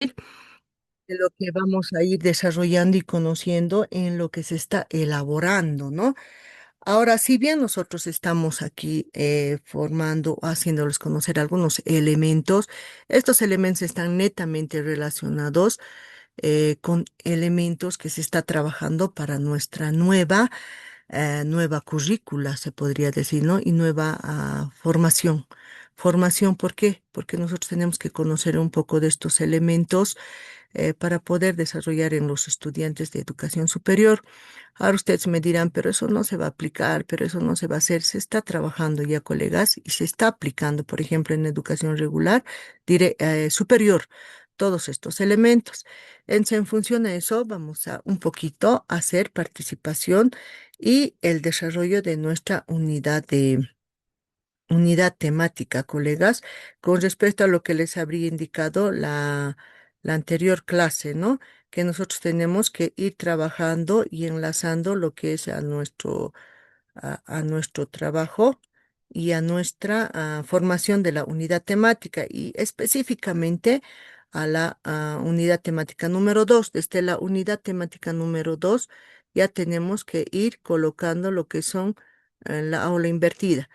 de lo que vamos a ir desarrollando y conociendo en lo que se está elaborando, ¿no? Ahora, si bien nosotros estamos aquí formando, haciéndoles conocer algunos elementos, estos elementos están netamente relacionados con elementos que se está trabajando para nuestra nueva currícula, se podría decir, ¿no? Y nueva formación. Formación, ¿por qué? Porque nosotros tenemos que conocer un poco de estos elementos para poder desarrollar en los estudiantes de educación superior. Ahora ustedes me dirán, pero eso no se va a aplicar, pero eso no se va a hacer. Se está trabajando ya, colegas, y se está aplicando, por ejemplo, en educación regular, superior, todos estos elementos. En función de eso, vamos a un poquito hacer participación y el desarrollo de nuestra unidad temática, colegas, con respecto a lo que les habría indicado la anterior clase, ¿no? Que nosotros tenemos que ir trabajando y enlazando lo que es a nuestro trabajo y a nuestra formación de la unidad temática y específicamente a la unidad temática número 2. Desde la unidad temática número 2 ya tenemos que ir colocando lo que son la aula invertida.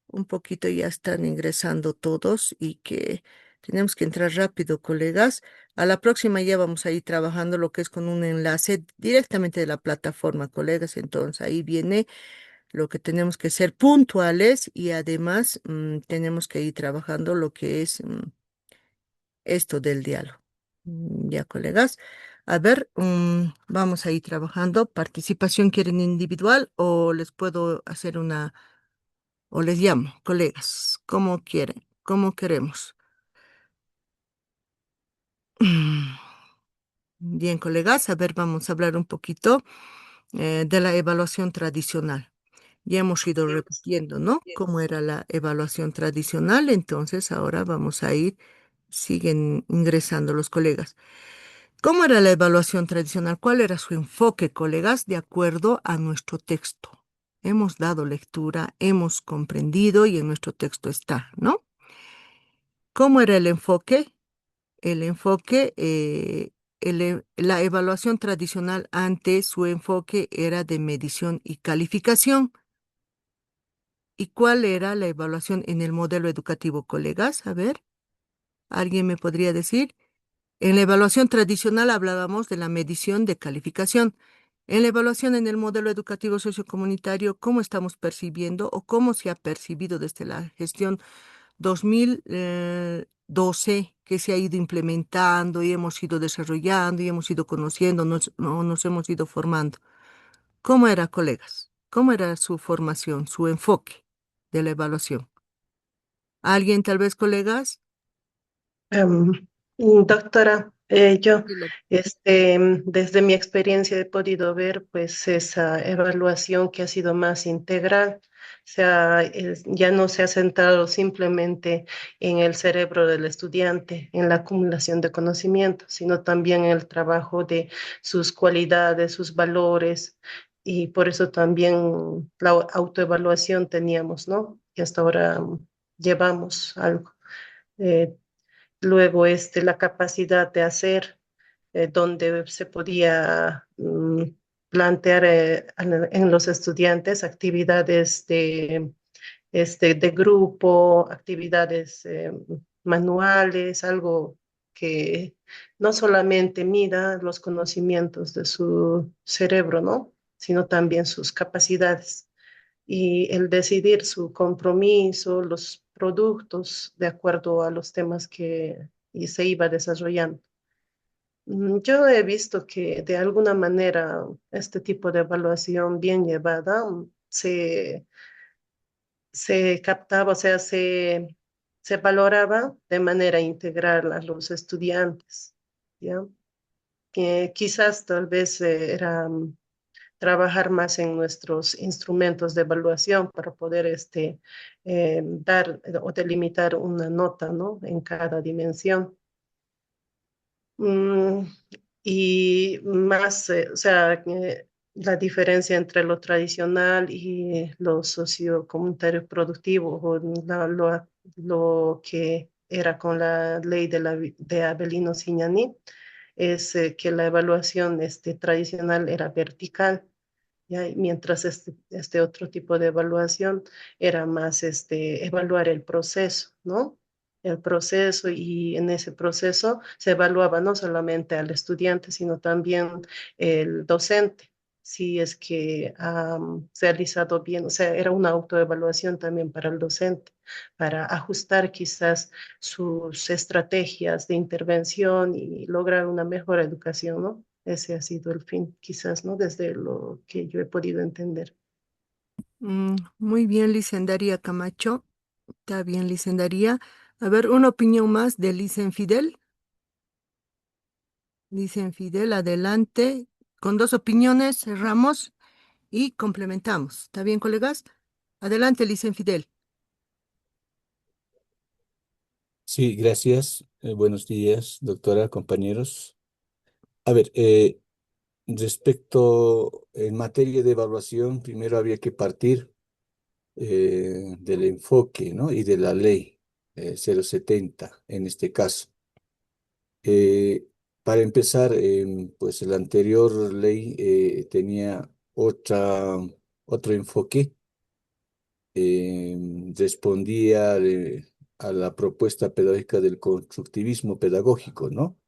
Un poquito ya están ingresando todos y que tenemos que entrar rápido, colegas. A la próxima ya vamos a ir trabajando lo que es con un enlace directamente de la plataforma, colegas. Entonces ahí viene lo que tenemos que ser puntuales y además tenemos que ir trabajando lo que es esto del diálogo. Ya, colegas. A ver, vamos a ir trabajando. ¿Participación quieren individual o les puedo hacer o les llamo, colegas? ¿Cómo quieren? ¿Cómo queremos? Bien, colegas, a ver, vamos a hablar un poquito de la evaluación tradicional. Ya hemos ido repitiendo, ¿no? Cómo era la evaluación tradicional, entonces ahora vamos a ir, siguen ingresando los colegas. ¿Cómo era la evaluación tradicional? ¿Cuál era su enfoque, colegas, de acuerdo a nuestro texto? Hemos dado lectura, hemos comprendido y en nuestro texto está, ¿no? ¿Cómo era el enfoque? El enfoque, la evaluación tradicional antes su enfoque era de medición y calificación. ¿Y cuál era la evaluación en el modelo educativo, colegas? A ver, ¿alguien me podría decir? En la evaluación tradicional hablábamos de la medición de calificación. En la evaluación en el modelo educativo sociocomunitario, ¿cómo estamos percibiendo o cómo se ha percibido desde la gestión 2012 que se ha ido implementando y hemos ido desarrollando y hemos ido conociendo, nos hemos ido formando? ¿Cómo era, colegas? ¿Cómo era su formación, su enfoque de la evaluación? ¿Alguien, tal vez, colegas? Em, Doctora, yo Sí, desde mi experiencia he podido ver pues esa evaluación que ha sido más integral, ya no se ha centrado simplemente en el cerebro del estudiante, en la acumulación de conocimiento, sino también en el trabajo de sus cualidades, sus valores, y por eso también la autoevaluación teníamos, ¿no? Y hasta ahora llevamos algo. Eh, Luego, la capacidad de hacer, donde se podía plantear en los estudiantes actividades de grupo, actividades manuales, algo que no solamente mida los conocimientos de su cerebro, ¿no? Sino también sus capacidades y el decidir su compromiso, los productos de acuerdo a los temas que y se iba desarrollando. Yo he visto que de alguna manera este tipo de evaluación bien llevada se captaba, o sea, se valoraba de manera integral a los estudiantes, ¿ya? Que quizás tal vez era trabajar más en nuestros instrumentos de evaluación para poder dar o delimitar una nota, ¿no? En cada dimensión. Mm, y más, o sea, la diferencia entre lo tradicional y lo sociocomunitario productivo, o lo que era con la ley de Avelino Signani, es que la evaluación tradicional era vertical. ¿Ya? Mientras este otro tipo de evaluación era más evaluar el proceso, ¿no? El proceso, y en ese proceso se evaluaba no solamente al estudiante, sino también el docente, si es que ha realizado bien, o sea, era una autoevaluación también para el docente, para ajustar quizás sus estrategias de intervención y lograr una mejor educación, ¿no? Ese ha sido el fin, quizás, ¿no? Desde lo que yo he podido entender. Muy bien, licenciaría Camacho. Está bien, licenciaría. A ver, una opinión más de Licen Fidel. Licen Fidel, adelante. Con dos opiniones cerramos y complementamos. ¿Está bien, colegas? Adelante, Licen Fidel. Sí, gracias. Buenos días, doctora, compañeros. A ver, respecto en materia de evaluación, primero había que partir del enfoque, ¿no? Y de la ley 070 en este caso. Eh, para empezar, pues la anterior ley tenía otro enfoque, respondía a la propuesta pedagógica del constructivismo pedagógico, ¿no?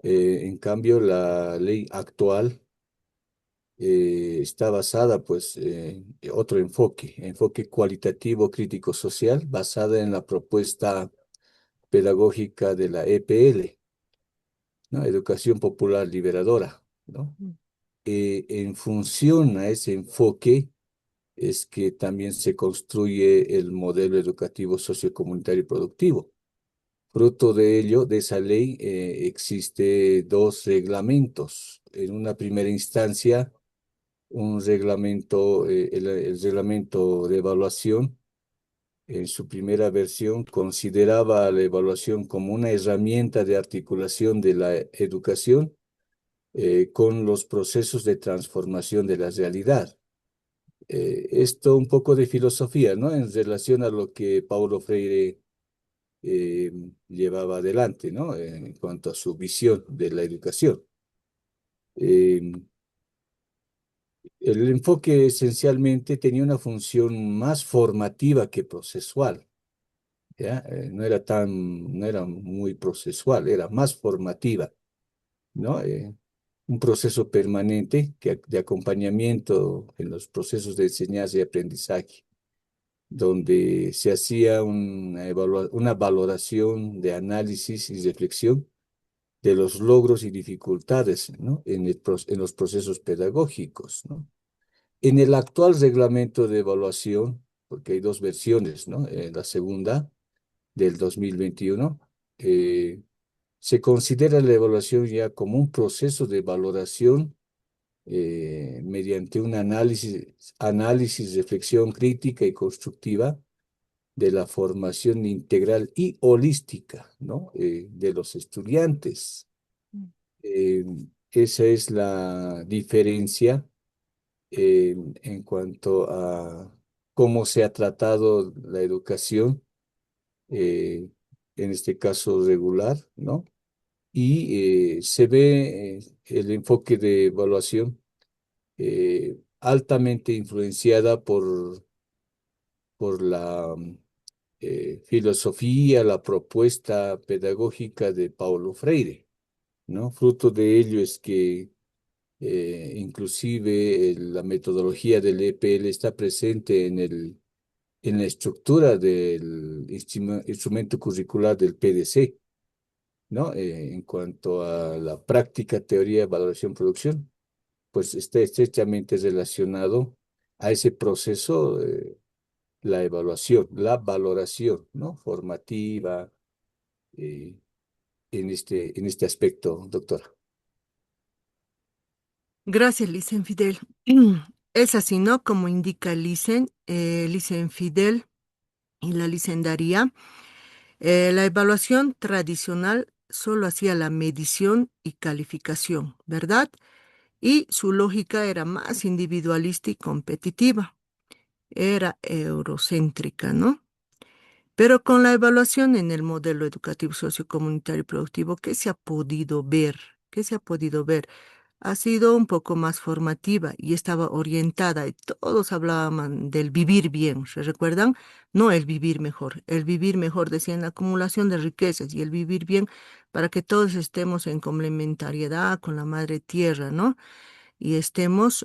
En cambio, la ley actual está basada, pues, en otro enfoque cualitativo crítico social, basada en la propuesta pedagógica de la EPL, ¿no? Educación Popular Liberadora, ¿no? Mm, En función a ese enfoque es que también se construye el modelo educativo sociocomunitario y productivo. Fruto de ello, de esa ley, existe dos reglamentos. En una primera instancia, un reglamento, el reglamento de evaluación, en su primera versión, consideraba la evaluación como una herramienta de articulación de la educación con los procesos de transformación de la realidad. Esto un poco de filosofía, ¿no? En relación a lo que Paulo Freire eh, llevaba adelante, ¿no? En cuanto a su visión de la educación. Eh, el enfoque esencialmente tenía una función más formativa que procesual, ¿ya? No era muy procesual, era más formativa, ¿no? Un proceso permanente de acompañamiento en los procesos de enseñanza y aprendizaje, donde se hacía una valoración de análisis y reflexión de los logros y dificultades, ¿no? En los procesos pedagógicos, ¿no? En el actual reglamento de evaluación, porque hay dos versiones, ¿no? La segunda del 2021, se considera la evaluación ya como un proceso de valoración mediante un análisis, reflexión crítica y constructiva de la formación integral y holística, ¿no? De los estudiantes. mm. Eh, Esa es la diferencia en cuanto a cómo se ha tratado la educación, eh, en este caso regular, ¿no? Y se ve el enfoque de evaluación altamente influenciada por la filosofía, la propuesta pedagógica de Paulo Freire, ¿no? Fruto de ello es que inclusive la metodología del EPL está presente en la estructura del instrumento curricular del PDC, ¿no? En cuanto a la práctica, teoría, valoración, producción, pues está estrechamente relacionado a ese proceso, la evaluación, la valoración, ¿no? Formativa, eh, en este aspecto, doctora. Gracias, Licen Fidel. Es así, ¿no? Como indica Licen Fidel y la licendaría. La evaluación tradicional solo hacía la medición y calificación, ¿verdad? Y su lógica era más individualista y competitiva. Era eurocéntrica, ¿no? Pero con la evaluación en el modelo educativo sociocomunitario y productivo, ¿qué se ha podido ver? ¿Qué se ha podido ver? Ha sido un poco más formativa y estaba orientada y todos hablaban del vivir bien, ¿se recuerdan? No el vivir mejor. El vivir mejor decían la acumulación de riquezas y el vivir bien para que todos estemos en complementariedad con la madre tierra, ¿no? Y estemos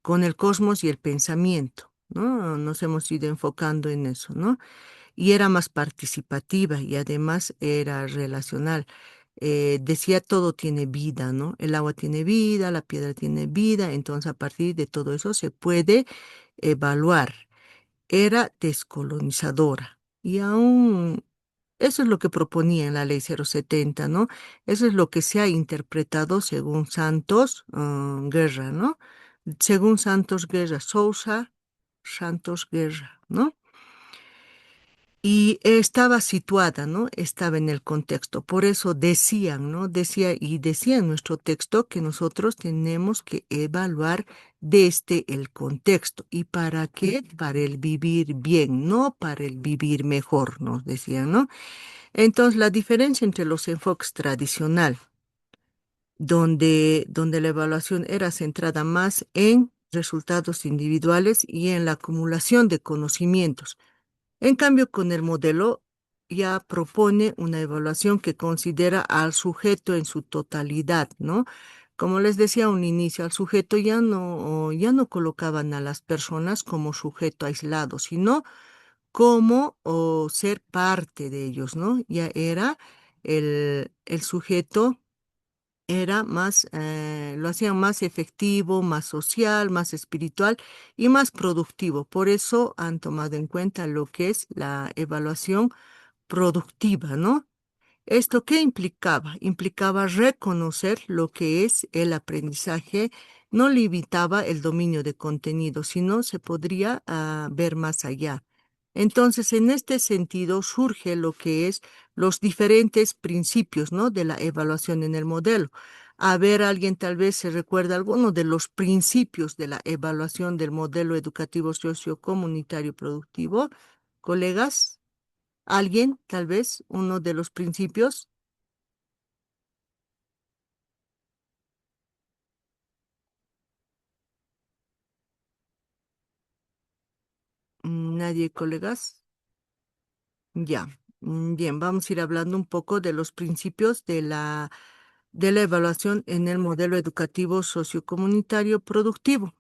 con el cosmos y el pensamiento, ¿no? Nos hemos ido enfocando en eso, ¿no? Y era más participativa y además era relacional. Decía todo tiene vida, ¿no? El agua tiene vida, la piedra tiene vida, entonces a partir de todo eso se puede evaluar. Era descolonizadora y aún eso es lo que proponía en la ley 070, ¿no? Eso es lo que se ha interpretado según Santos Guerra, ¿no? Según Santos Guerra Sousa, Santos Guerra, ¿no? Y estaba situada, ¿no? Estaba en el contexto. Por eso decían, ¿no? Decía en nuestro texto que nosotros tenemos que evaluar desde el contexto. ¿Y para qué? Para el vivir bien, no para el vivir mejor, nos decían, ¿no? Entonces, la diferencia entre los enfoques tradicional, donde la evaluación era centrada más en resultados individuales y en la acumulación de conocimientos. En cambio, con el modelo ya propone una evaluación que considera al sujeto en su totalidad, ¿no? Como les decía a un inicio, al sujeto ya no colocaban a las personas como sujeto aislado, sino como ser parte de ellos, ¿no? Ya era el sujeto era más, lo hacían más efectivo, más social, más espiritual y más productivo. Por eso han tomado en cuenta lo que es la evaluación productiva, ¿no? ¿Esto qué implicaba? Implicaba reconocer lo que es el aprendizaje, no limitaba el dominio de contenido, sino se podría ver más allá. Entonces, en este sentido surge lo que es los diferentes principios, ¿no? De la evaluación en el modelo. A ver, alguien tal vez se recuerda alguno de los principios de la evaluación del modelo educativo sociocomunitario productivo. Colegas, alguien, tal vez, uno de los principios. Nadie, colegas. Ya. Bien, vamos a ir hablando un poco de los principios de la evaluación en el modelo educativo sociocomunitario productivo.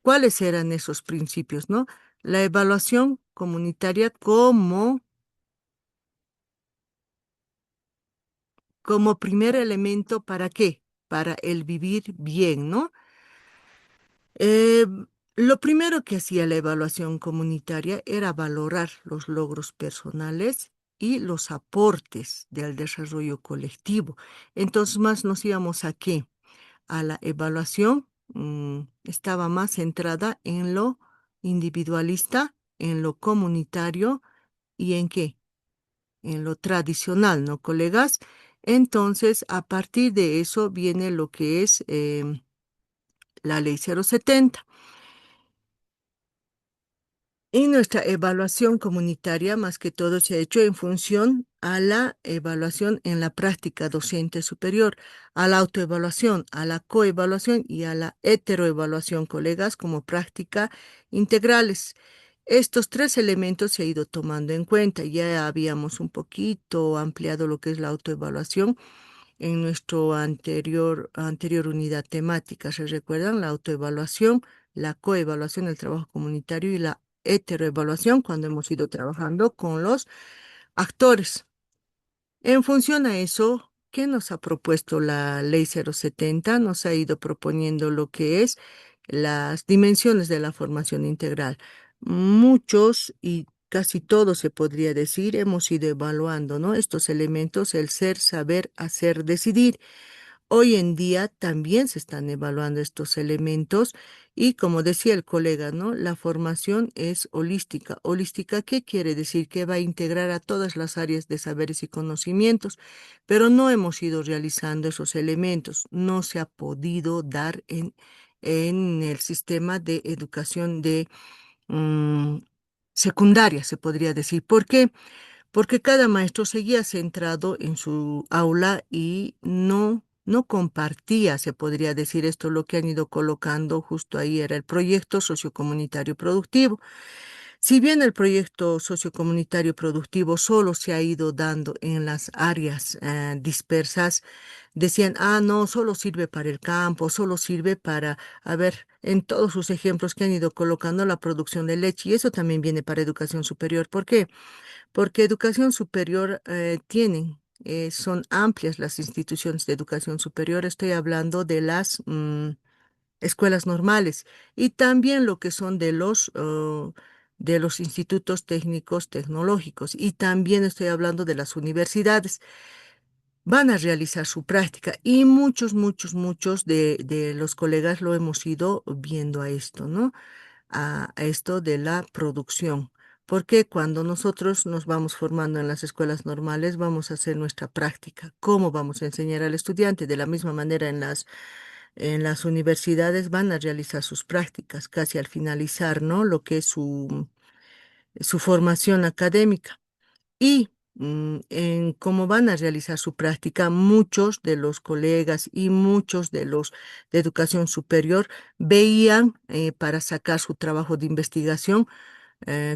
¿Cuáles eran esos principios, no? La evaluación comunitaria como primer elemento, ¿para qué? Para el vivir bien, ¿no? Eh, lo primero que hacía la evaluación comunitaria era valorar los logros personales y los aportes del desarrollo colectivo. Entonces, más nos íbamos a qué? A la evaluación, estaba más centrada en lo individualista, en lo comunitario y en qué? En lo tradicional, ¿no, colegas? Entonces, a partir de eso viene lo que es la ley 070. Y nuestra evaluación comunitaria, más que todo, se ha hecho en función a la evaluación en la práctica docente superior, a la autoevaluación, a la coevaluación y a la heteroevaluación, colegas, como práctica integrales. Estos tres elementos se ha ido tomando en cuenta. Ya habíamos un poquito ampliado lo que es la autoevaluación en nuestro anterior unidad temática. ¿Se recuerdan? La autoevaluación, la coevaluación, el trabajo comunitario y la heteroevaluación cuando hemos ido trabajando con los actores. En función a eso, ¿qué nos ha propuesto la Ley 070? Nos ha ido proponiendo lo que es las dimensiones de la formación integral. Muchos y casi todos, se podría decir, hemos ido evaluando, ¿no? Estos elementos, el ser, saber, hacer, decidir. Hoy en día también se están evaluando estos elementos y como decía el colega, ¿no? La formación es holística. ¿Holística qué quiere decir? Que va a integrar a todas las áreas de saberes y conocimientos, pero no hemos ido realizando esos elementos. No se ha podido dar en el sistema de educación de mm, secundaria, se podría decir. ¿Por qué? Porque cada maestro seguía centrado en su aula y no compartía, se podría decir esto, lo que han ido colocando justo ahí era el proyecto sociocomunitario productivo. Si bien el proyecto sociocomunitario productivo solo se ha ido dando en las áreas dispersas, decían, ah, no, solo sirve para el campo, solo sirve para, a ver, en todos sus ejemplos que han ido colocando la producción de leche, y eso también viene para educación superior. ¿Por qué? Porque educación superior son amplias las instituciones de educación superior, estoy hablando de las escuelas normales y también lo que son de los institutos técnicos tecnológicos y también estoy hablando de las universidades. Van a realizar su práctica y muchos de los colegas lo hemos ido viendo a esto, ¿no? A esto de la producción. Porque cuando nosotros nos vamos formando en las escuelas normales, vamos a hacer nuestra práctica. ¿Cómo vamos a enseñar al estudiante? De la misma manera en las universidades van a realizar sus prácticas casi al finalizar, ¿no? Lo que es su formación académica. Y en cómo van a realizar su práctica, muchos de los colegas y muchos de los de educación superior veían para sacar su trabajo de investigación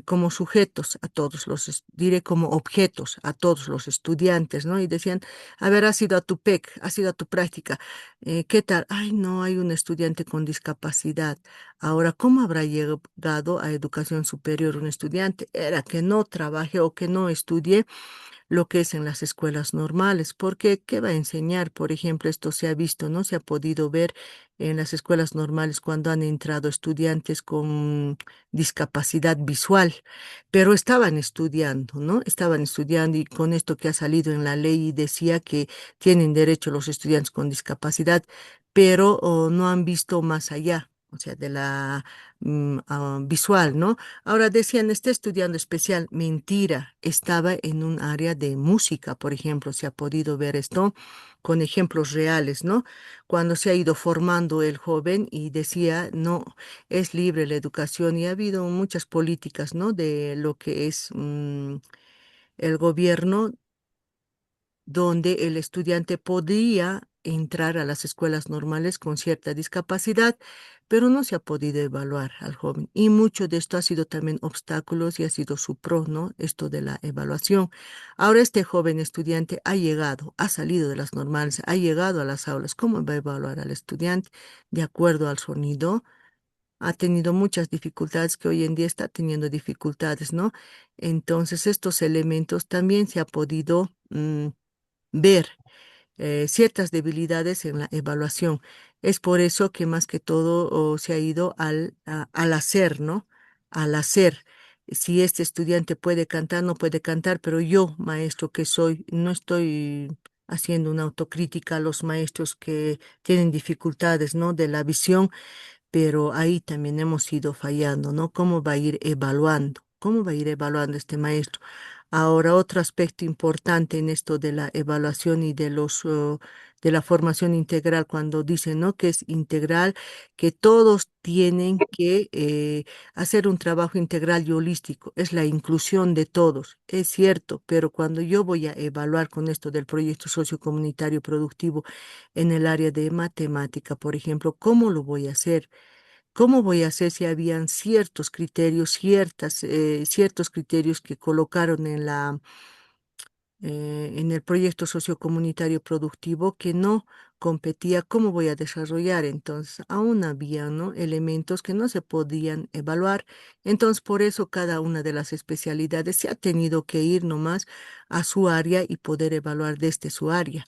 como sujetos a todos diré como objetos a todos los estudiantes, ¿no? Y decían, a ver, has ido a tu PEC, has ido a tu práctica, ¿qué tal? Ay, no, hay un estudiante con discapacidad. Ahora, ¿cómo habrá llegado a educación superior un estudiante? Era que no trabaje o que no estudie lo que es en las escuelas normales, porque ¿qué va a enseñar? Por ejemplo, esto se ha visto, ¿no? Se ha podido ver en las escuelas normales cuando han entrado estudiantes con discapacidad visual, pero estaban estudiando, ¿no? Estaban estudiando y con esto que ha salido en la ley decía que tienen derecho los estudiantes con discapacidad, pero no han visto más allá. O sea, de la visual, ¿no? Ahora decían, está estudiando especial. Mentira, estaba en un área de música, por ejemplo, se ha podido ver esto con ejemplos reales, ¿no? Cuando se ha ido formando el joven y decía, no, es libre la educación y ha habido muchas políticas, ¿no? De lo que es el gobierno donde el estudiante podría entrar a las escuelas normales con cierta discapacidad, pero no se ha podido evaluar al joven. Y mucho de esto ha sido también obstáculos y ha sido su pro, ¿no? Esto de la evaluación. Ahora este joven estudiante ha llegado, ha salido de las normales, ha llegado a las aulas. ¿Cómo va a evaluar al estudiante? De acuerdo al sonido. Ha tenido muchas dificultades que hoy en día está teniendo dificultades, ¿no? Entonces, estos elementos también se ha podido ver ciertas debilidades en la evaluación. Es por eso que más que todo se ha ido al hacer, ¿no? Al hacer. Si este estudiante puede cantar, no puede cantar, pero yo, maestro que soy, no estoy haciendo una autocrítica a los maestros que tienen dificultades, ¿no? De la visión, pero ahí también hemos ido fallando, ¿no? ¿Cómo va a ir evaluando? ¿Cómo va a ir evaluando este maestro? Ahora, otro aspecto importante en esto de la evaluación y de la formación integral, cuando dicen, ¿no? Que es integral, que todos tienen que hacer un trabajo integral y holístico, es la inclusión de todos, es cierto, pero cuando yo voy a evaluar con esto del proyecto sociocomunitario productivo en el área de matemática, por ejemplo, ¿cómo lo voy a hacer? ¿Cómo voy a hacer si habían ciertos criterios, ciertos criterios que colocaron en el proyecto sociocomunitario productivo que no competía? ¿Cómo voy a desarrollar? Entonces, aún había, ¿no? Elementos que no se podían evaluar. Entonces, por eso cada una de las especialidades se ha tenido que ir nomás a su área y poder evaluar desde su área.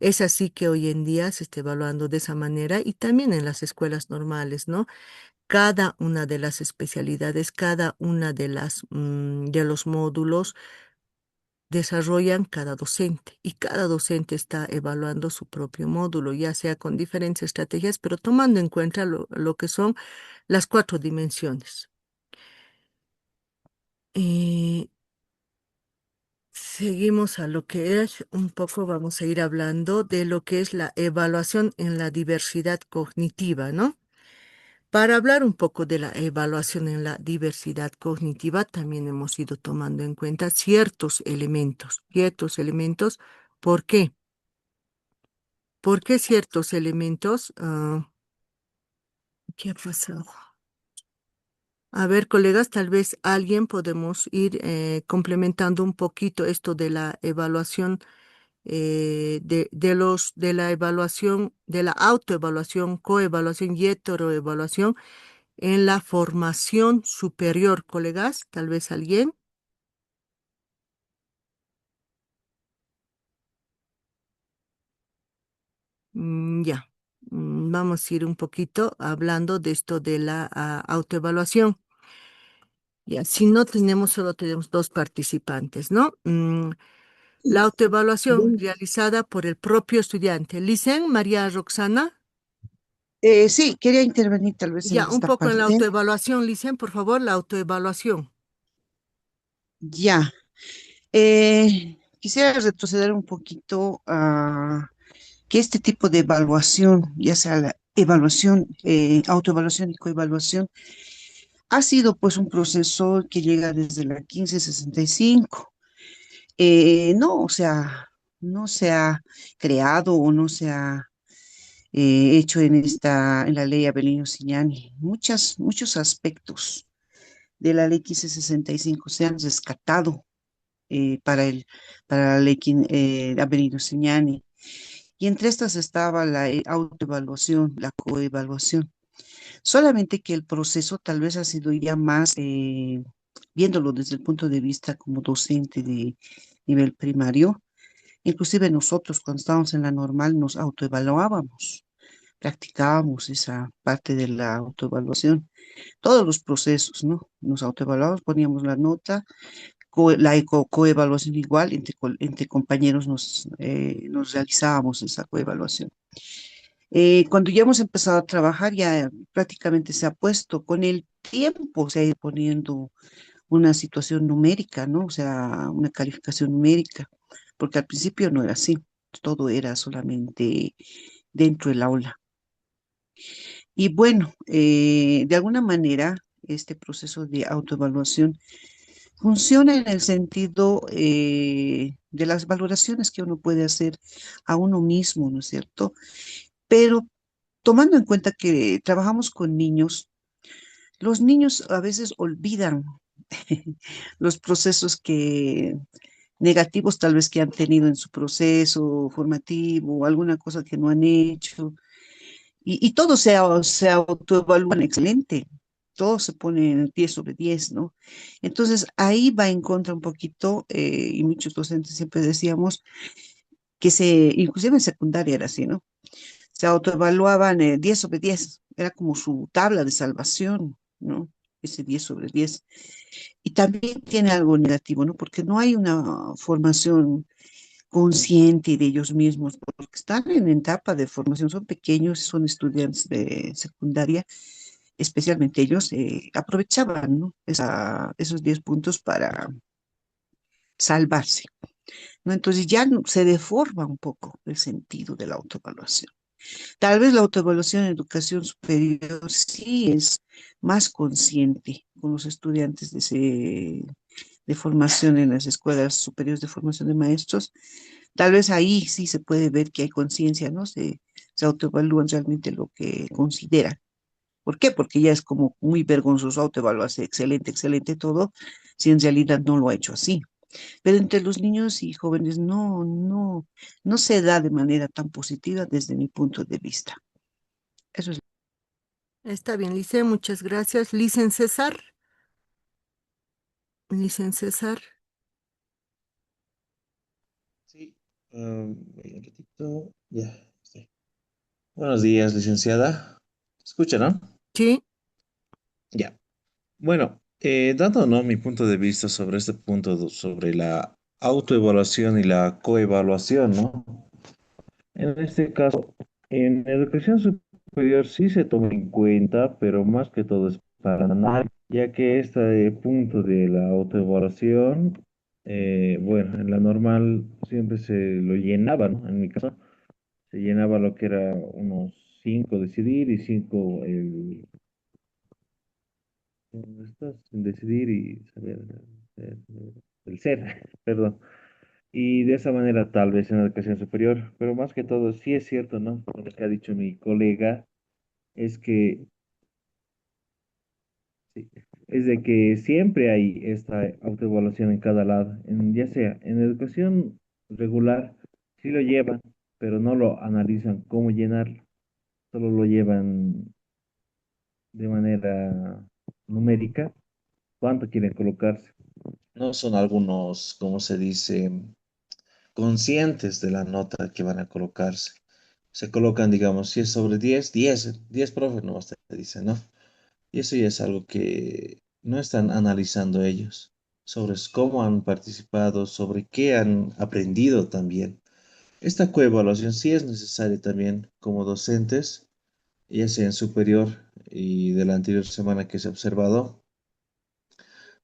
Es así que hoy en día se está evaluando de esa manera y también en las escuelas normales, ¿no? Cada una de las especialidades, cada una de los módulos desarrollan cada docente y cada docente está evaluando su propio módulo, ya sea con diferentes estrategias, pero tomando en cuenta lo que son las cuatro dimensiones. Y seguimos a lo que es un poco, vamos a ir hablando de lo que es la evaluación en la diversidad cognitiva, ¿no? Para hablar un poco de la evaluación en la diversidad cognitiva, también hemos ido tomando en cuenta ciertos elementos. Ciertos elementos, ¿por qué? ¿Por qué ciertos elementos? ¿Qué ha pasado? A ver, colegas, tal vez alguien podemos ir complementando un poquito esto de la evaluación, de la evaluación, de la autoevaluación, coevaluación y heteroevaluación en la formación superior, colegas, tal vez alguien. Ya. Vamos a ir un poquito hablando de esto de la autoevaluación. Ya, si no tenemos, solo tenemos dos participantes, ¿no? La autoevaluación realizada por el propio estudiante. Licen, María Roxana. Sí, quería intervenir tal vez en Ya, un esta poco en la parte. autoevaluación, Licen, por favor, la autoevaluación. Ya, quisiera retroceder un poquito a que este tipo de evaluación, ya sea la evaluación, autoevaluación y coevaluación, ha sido pues un proceso que llega desde la 1565. No, o sea, no se ha creado o no se ha hecho en la ley Avelino Signani. Muchos aspectos de la ley 1565 se han rescatado para la ley Avelino Signani. Y entre estas estaba la autoevaluación, la coevaluación. Solamente que el proceso tal vez ha sido ya más, viéndolo desde el punto de vista como docente de nivel primario, inclusive nosotros cuando estábamos en la normal nos autoevaluábamos, practicábamos esa parte de la autoevaluación, todos los procesos, ¿no? Nos autoevaluábamos, poníamos la nota, coevaluación igual, entre compañeros nos realizábamos esa coevaluación. Cuando ya hemos empezado a trabajar, ya prácticamente se ha puesto con el tiempo, se ha ido poniendo una situación numérica, ¿no? O sea, una calificación numérica, porque al principio no era así, todo era solamente dentro del aula. Y bueno, de alguna manera, este proceso de autoevaluación funciona en el sentido de las valoraciones que uno puede hacer a uno mismo, ¿no es cierto? Pero tomando en cuenta que trabajamos con niños, los niños a veces olvidan los procesos negativos tal vez que han tenido en su proceso formativo, alguna cosa que no han hecho, y todos se autoevalúan excelente, todos se ponen 10 sobre 10, ¿no? Entonces ahí va en contra un poquito, y muchos docentes siempre decíamos que inclusive en secundaria era así, ¿no? Se autoevaluaban 10 sobre 10, era como su tabla de salvación, ¿no? Ese 10 sobre 10. Y también tiene algo negativo, ¿no? Porque no hay una formación consciente de ellos mismos, porque están en etapa de formación, son pequeños, son estudiantes de secundaria, especialmente ellos aprovechaban, ¿no? Esos 10 puntos para salvarse, ¿no? Entonces ya se deforma un poco el sentido de la autoevaluación. Tal vez la autoevaluación en educación superior sí es más consciente con los estudiantes de formación en las escuelas superiores de formación de maestros. Tal vez ahí sí se puede ver que hay conciencia, ¿no? Se autoevalúan realmente lo que consideran. ¿Por qué? Porque ya es como muy vergonzoso autoevaluarse, excelente, excelente todo, si en realidad no lo ha hecho así. Pero entre los niños y jóvenes no se da de manera tan positiva desde mi punto de vista. Eso es. Está bien, Licen, muchas gracias. Licen César. Licen César. Sí, un ratito, ya. Sí. Buenos días, licenciada. ¿Escucha, no? Sí. Ya. Bueno, dando, ¿no? Mi punto de vista sobre este punto, sobre la autoevaluación y la coevaluación, ¿no? En este caso, en educación superior sí se toma en cuenta, pero más que todo es para nadie, ya que este punto de la autoevaluación, bueno, en la normal siempre se lo llenaba, ¿no? En mi caso se llenaba lo que era unos 5 decidir y 5 estás sin decidir y saber el ser, perdón. Y de esa manera tal vez en la educación superior, pero más que todo sí es cierto, ¿no? Lo que ha dicho mi colega es que sí, es de que siempre hay esta autoevaluación en cada lado, ya sea en educación regular, sí lo llevan, pero no lo analizan cómo llenarlo, solo lo llevan de manera numérica, cuánto quieren colocarse. No son algunos, ¿cómo se dice?, conscientes de la nota que van a colocarse. Se colocan, digamos, si es sobre 10 profes nomás te dicen, ¿no? Y eso ya es algo que no están analizando ellos, sobre cómo han participado, sobre qué han aprendido también. Esta coevaluación sí es necesaria también como docentes, ya sea en superior y de la anterior semana que se ha observado,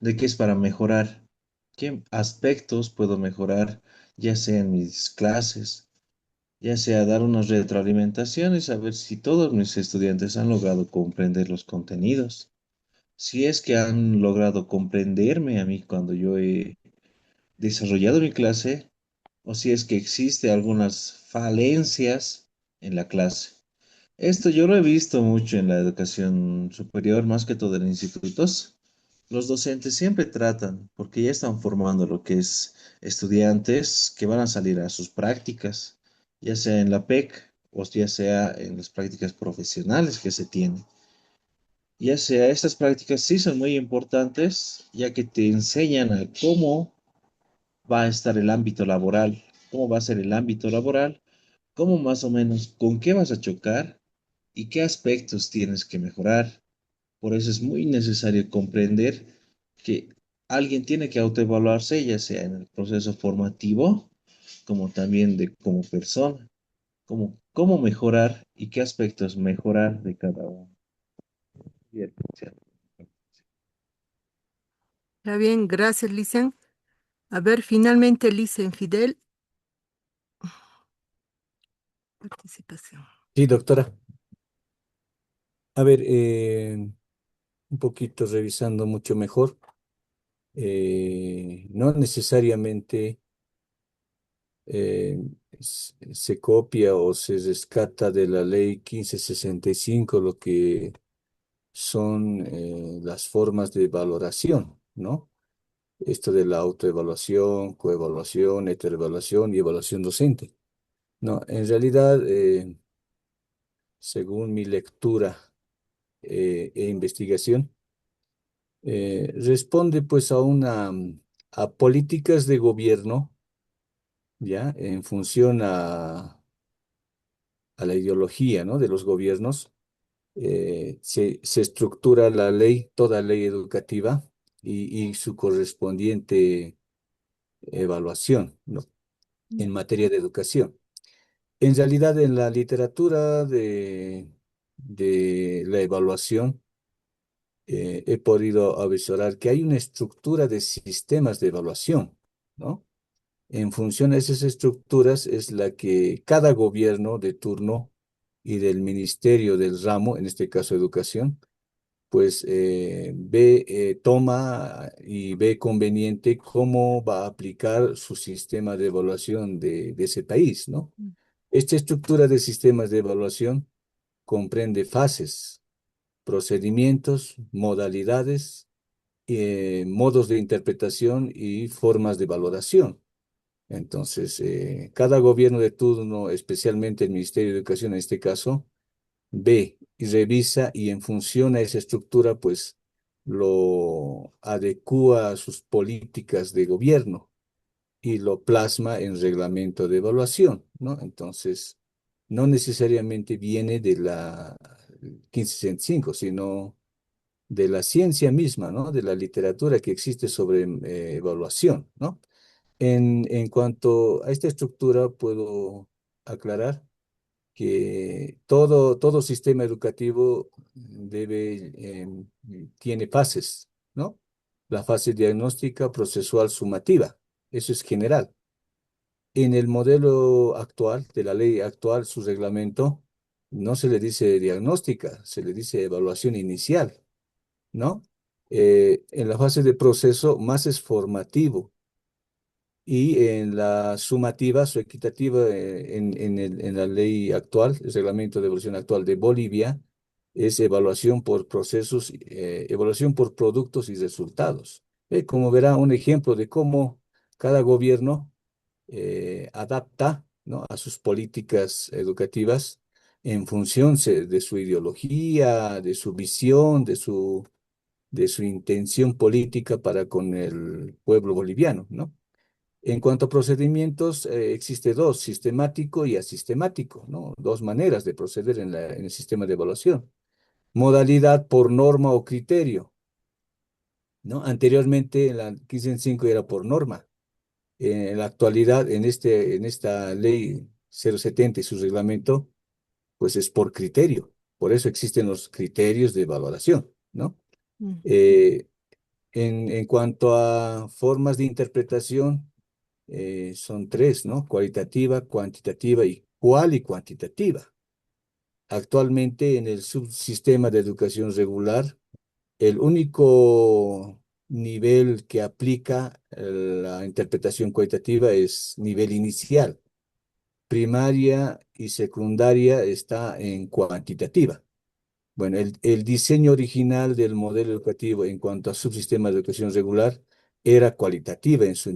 de qué es para mejorar, qué aspectos puedo mejorar, ya sea en mis clases, ya sea dar una retroalimentación y saber si todos mis estudiantes han logrado comprender los contenidos, si es que han logrado comprenderme a mí cuando yo he desarrollado mi clase, o si es que existe algunas falencias en la clase. Esto yo lo he visto mucho en la educación superior, más que todo en institutos. Los docentes siempre tratan, porque ya están formando lo que es estudiantes que van a salir a sus prácticas, ya sea en la PEC o ya sea en las prácticas profesionales que se tienen. Ya sea estas prácticas sí son muy importantes, ya que te enseñan a cómo va a estar el ámbito laboral, cómo va a ser el ámbito laboral, cómo más o menos con qué vas a chocar y qué aspectos tienes que mejorar. Por eso es muy necesario comprender que alguien tiene que autoevaluarse, ya sea en el proceso formativo, como también de como persona, como cómo mejorar y qué aspectos mejorar de cada uno. Bien, sí. Está bien, gracias, Licen. A ver, finalmente, Licen Fidel, participación. Sí, doctora. A ver, un poquito revisando mucho mejor. No necesariamente eh, se copia o se rescata de la ley 1565 lo que son las formas de valoración, ¿no? Esto de la autoevaluación, coevaluación, heteroevaluación y evaluación docente. No, en realidad, según mi lectura e investigación, responde pues a políticas de gobierno, ¿ya? En función a la ideología, ¿no? De los gobiernos, se estructura la ley, toda ley educativa y su correspondiente evaluación, ¿no? En materia de educación. En realidad, en la literatura de la evaluación, he podido avisorar que hay una estructura de sistemas de evaluación, ¿no? En función a esas estructuras es la que cada gobierno de turno y del ministerio del ramo, en este caso educación, pues toma y ve conveniente cómo va a aplicar su sistema de evaluación de ese país, ¿no? Esta estructura de sistemas de evaluación comprende fases, procedimientos, modalidades, modos de interpretación y formas de valoración. Entonces, cada gobierno de turno, especialmente el Ministerio de Educación en este caso, ve y revisa y en función a esa estructura, pues lo adecúa a sus políticas de gobierno y lo plasma en reglamento de evaluación, ¿no? Entonces, no necesariamente viene de la 1565, sino de la ciencia misma, ¿no? De la literatura que existe sobre evaluación, ¿no? En cuanto a esta estructura, puedo aclarar que todo sistema educativo tiene fases, ¿no? La fase diagnóstica, procesual, sumativa. Eso es general. En el modelo actual, de la ley actual, su reglamento, no se le dice diagnóstica, se le dice evaluación inicial, ¿no? En la fase de proceso, más es formativo. Y en la sumativa, su equitativa, en la ley actual, el reglamento de evaluación actual de Bolivia, es evaluación por procesos, evaluación por productos y resultados. Como verá, un ejemplo de cómo cada gobierno adapta, ¿no?, a sus políticas educativas en función de su ideología, de su visión, de su intención política para con el pueblo boliviano, ¿no? En cuanto a procedimientos, existe dos, sistemático y asistemático, ¿no? Dos maneras de proceder en el sistema de evaluación. Modalidad por norma o criterio, ¿no? Anteriormente, en la 15 era por norma. En la actualidad, en esta ley 070 y su reglamento, pues es por criterio. Por eso existen los criterios de valoración, ¿no? Mm. Eh, en cuanto a formas de interpretación, son tres, ¿no? Cualitativa, cuantitativa y cual y cuantitativa. Actualmente en el subsistema de educación regular, el único nivel que aplica la interpretación cualitativa es nivel inicial. Primaria y secundaria está en cuantitativa. Bueno, el diseño original del modelo educativo en cuanto a subsistema de educación regular era cualitativa en su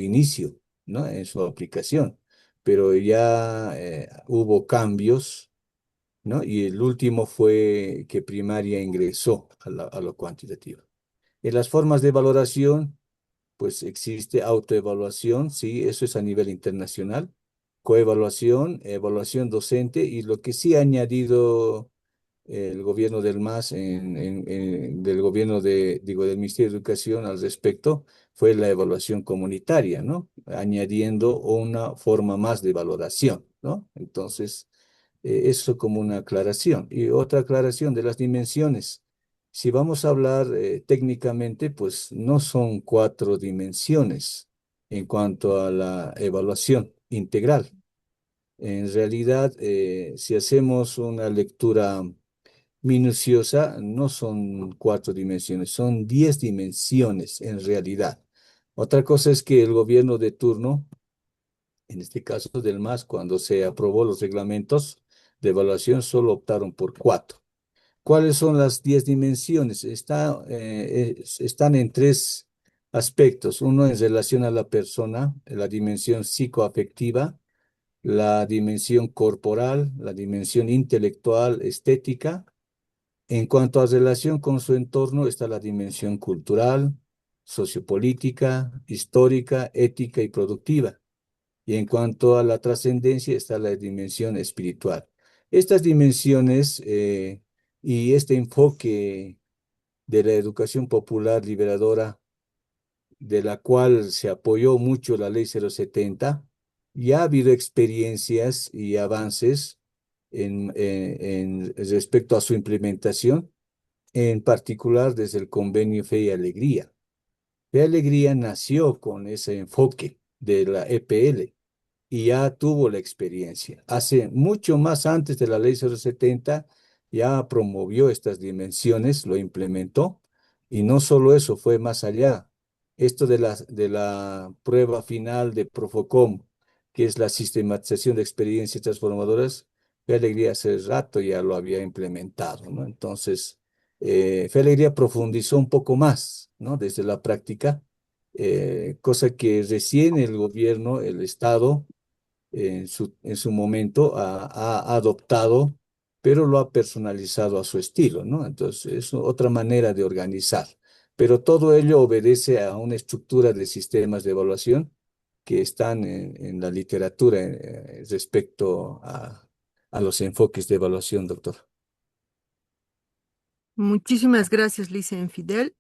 inicio, ¿no? En su aplicación, pero ya hubo cambios, ¿no? Y el último fue que primaria ingresó a lo cuantitativo. En las formas de valoración, pues existe autoevaluación, sí, eso es a nivel internacional, coevaluación, evaluación docente y lo que sí ha añadido el gobierno del MAS, del gobierno del Ministerio de Educación al respecto, fue la evaluación comunitaria, ¿no? Añadiendo una forma más de valoración, ¿no? Entonces, eso como una aclaración. Y otra aclaración de las dimensiones. Si vamos a hablar técnicamente, pues no son cuatro dimensiones en cuanto a la evaluación integral. En realidad, si hacemos una lectura minuciosa, no son cuatro dimensiones, son 10 dimensiones en realidad. Otra cosa es que el gobierno de turno, en este caso del MAS, cuando se aprobó los reglamentos de evaluación, solo optaron por cuatro. ¿Cuáles son las 10 dimensiones? Están en tres aspectos. Uno en relación a la persona, la dimensión psicoafectiva, la dimensión corporal, la dimensión intelectual, estética. En cuanto a relación con su entorno, está la dimensión cultural, sociopolítica, histórica, ética y productiva. Y en cuanto a la trascendencia, está la dimensión espiritual. Estas dimensiones y este enfoque de la educación popular liberadora, de la cual se apoyó mucho la ley 070, ya ha habido experiencias y avances respecto a su implementación, en particular desde el convenio Fe y Alegría. Fe y Alegría nació con ese enfoque de la EPL y ya tuvo la experiencia. Hace mucho más antes de la ley 070 ya promovió estas dimensiones, lo implementó y no solo eso, fue más allá. Esto de la prueba final de Profocom, que es la sistematización de experiencias transformadoras, Fe Alegría hace rato ya lo había implementado, ¿no? Entonces, Fe Alegría profundizó un poco más, ¿no? Desde la práctica, cosa que recién el gobierno, el Estado, en su momento ha adoptado, pero lo ha personalizado a su estilo, ¿no? Entonces, es otra manera de organizar. Pero todo ello obedece a una estructura de sistemas de evaluación que están en la literatura respecto a los enfoques de evaluación, doctor. Muchísimas gracias, Lice Fidel.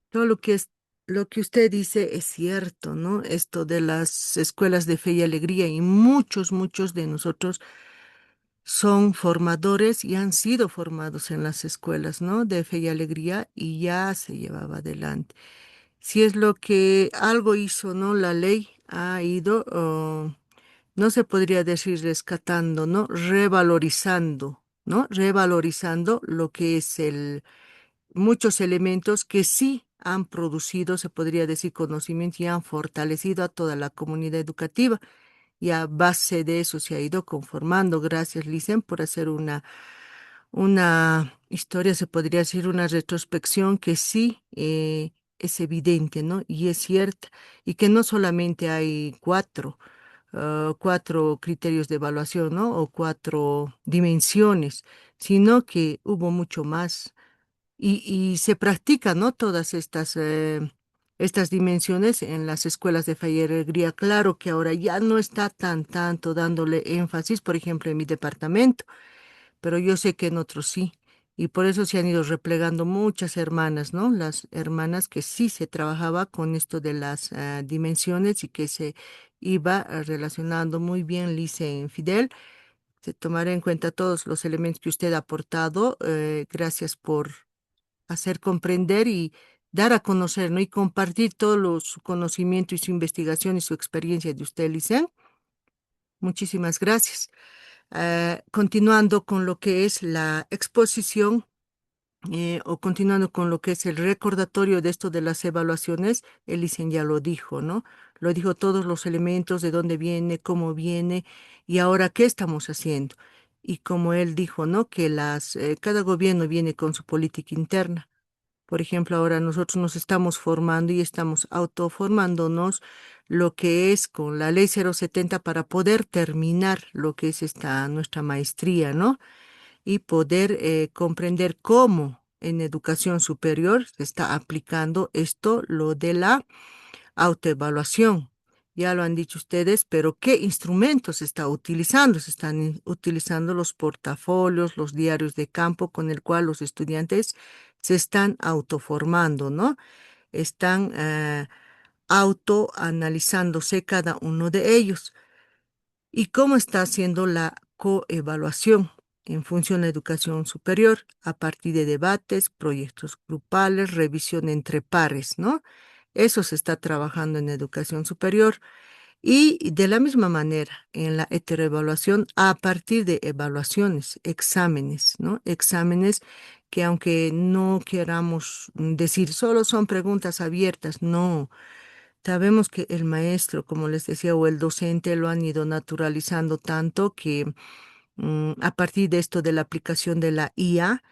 Todo lo que usted dice es cierto, ¿no? Esto de las escuelas de fe y alegría y muchos de nosotros son formadores y han sido formados en las escuelas, ¿no? De fe y alegría y ya se llevaba adelante. Si es lo que algo hizo, ¿no? La ley ha ido, no se podría decir rescatando, ¿no? Revalorizando, ¿no? Revalorizando lo que es muchos elementos que sí han producido, se podría decir, conocimiento y han fortalecido a toda la comunidad educativa. Y a base de eso se ha ido conformando. Gracias, Licen, por hacer una historia, se podría decir, una retrospección que sí es evidente, ¿no? Y es cierta. Y que no solamente hay cuatro criterios de evaluación, ¿no? O cuatro dimensiones, sino que hubo mucho más. Y se practican, ¿no? Todas estas dimensiones en las escuelas de fallería. Claro que ahora ya no está tanto dándole énfasis, por ejemplo, en mi departamento, pero yo sé que en otros sí. Y por eso se han ido replegando muchas hermanas, ¿no? Las hermanas que sí se trabajaba con esto de las dimensiones y que se iba relacionando muy bien, Lice Fidel. Se tomará en cuenta todos los elementos que usted ha aportado. Gracias por hacer comprender y dar a conocer, ¿no? Y compartir su conocimiento y su investigación y su experiencia de usted, Licen. Muchísimas gracias. Continuando con lo que es la exposición o continuando con lo que es el recordatorio de esto de las evaluaciones, el Licen ya lo dijo, ¿no? Lo dijo todos los elementos, de dónde viene, cómo viene y ahora qué estamos haciendo. Y como él dijo, ¿no? Que cada gobierno viene con su política interna. Por ejemplo, ahora nosotros nos estamos formando y estamos autoformándonos lo que es con la ley 070 para poder terminar lo que es nuestra maestría, ¿no? Y poder comprender cómo en educación superior se está aplicando esto, lo de la autoevaluación. Ya lo han dicho ustedes, pero ¿qué instrumentos se está utilizando? Se están utilizando los portafolios, los diarios de campo con el cual los estudiantes se están autoformando, ¿no? Están autoanalizándose cada uno de ellos. ¿Y cómo está haciendo la coevaluación en función de educación superior? A partir de debates, proyectos grupales, revisión entre pares, ¿no? Eso se está trabajando en educación superior. Y de la misma manera, en la heteroevaluación, a partir de evaluaciones, exámenes, ¿no? Exámenes que aunque no queramos decir solo son preguntas abiertas, no. Sabemos que el maestro, como les decía, o el docente lo han ido naturalizando tanto que a partir de esto de la aplicación de la IA,